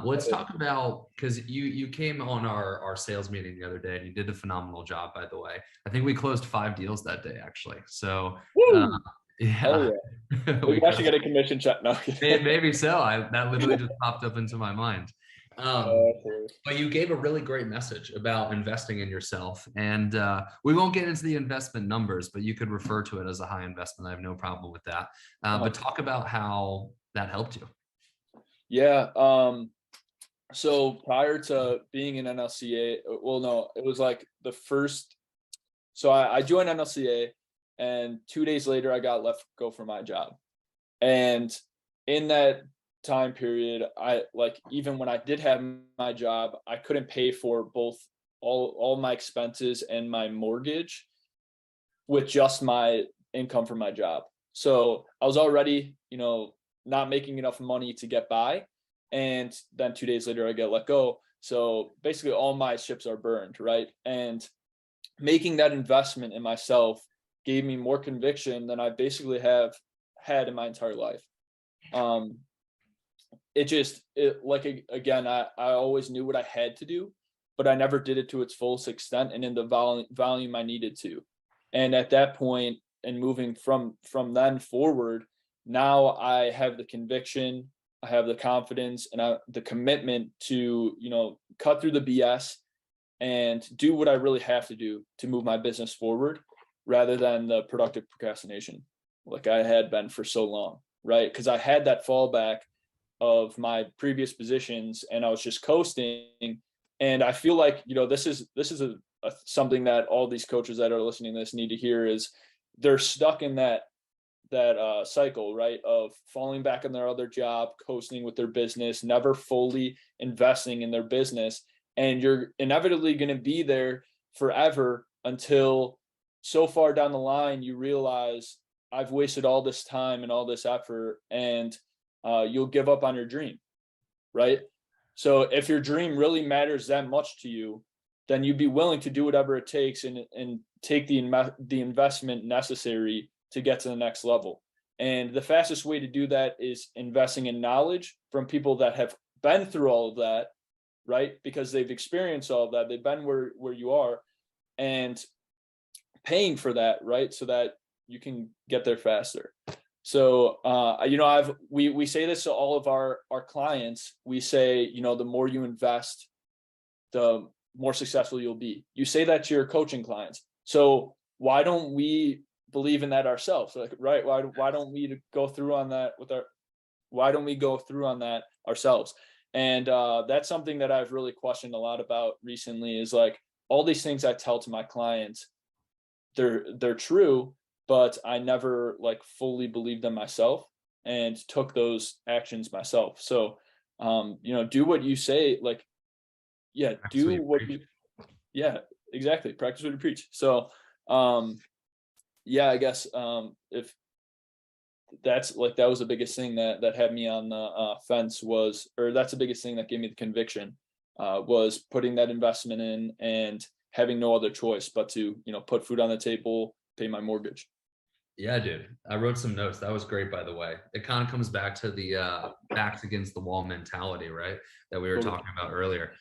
Let's talk about, because you came on our sales meeting the other day and you did a phenomenal job, by the way. I think we closed 5 deals that day, actually. So uh, Woo! Hell yeah, yeah. we Maybe I should crushed. get a commission check. No. Maybe so. That literally just popped up into my mind. Um, Absolutely. but you gave a really great message about investing in yourself, and we won't get into the investment numbers, but you could refer to it as a high investment. I have no problem with that. But talk about how that helped you. Yeah. So prior to being in NLCA, well, no, it was like the first. So I joined NLCA, and 2 days later, I got let go from my job. And in that time period, I like even when I did have my job, I couldn't pay for both all my expenses and my mortgage with just my income from my job. So I was already, not making enough money to get by. And then 2 days later, I get let go. So basically, all my ships are burned, right? And making that investment in myself gave me more conviction than I basically have had in my entire life. Um, again, I always knew what I had to do, but I never did it to its fullest extent and in the volume I needed to. And at that point, and moving from then forward, now I have the conviction, I have the confidence, and the commitment to cut through the BS and do what I really have to do to move my business forward, rather than the productive procrastination like I had been for so long, right? Because I had that fallback of my previous positions and I was just coasting. And I feel like, this is something that all these coaches that are listening to this need to hear is they're stuck in that cycle, right? Of falling back on their other job, coasting with their business, never fully investing in their business. And you're inevitably going to be there forever until so far down the line, you realize I've wasted all this time and all this effort, and you'll give up on your dream, right? So if your dream really matters that much to you, then you'd be willing to do whatever it takes and take the investment necessary to get to the next level. And the fastest way to do that is investing in knowledge from people that have been through all of that, right? Because they've experienced all of that. They've been where you are, and paying for that, right? So that you can get there faster. So we say this to all of our clients. We say, the more you invest, the more successful you'll be. You say that to your coaching clients. So why don't we believe in that ourselves? Like, right? Why don't we go through on that why don't we go through on that ourselves? And that's something that I've really questioned a lot about recently, is like all these things I tell to my clients, they're true, but I never like fully believed them myself and took those actions myself. So do what you say, like, yeah, do Actually, what you, yeah, exactly. Practice what you preach. So yeah, I guess if that's like, that was the biggest thing that had me on the fence, was, or that's the biggest thing that gave me the conviction, was putting that investment in and having no other choice but to put food on the table, pay my mortgage. yeah, dude. I wrote some notes. That was great, by the way. It kind of comes back to the backs against the wall mentality, right? That we were Totally. talking about earlier.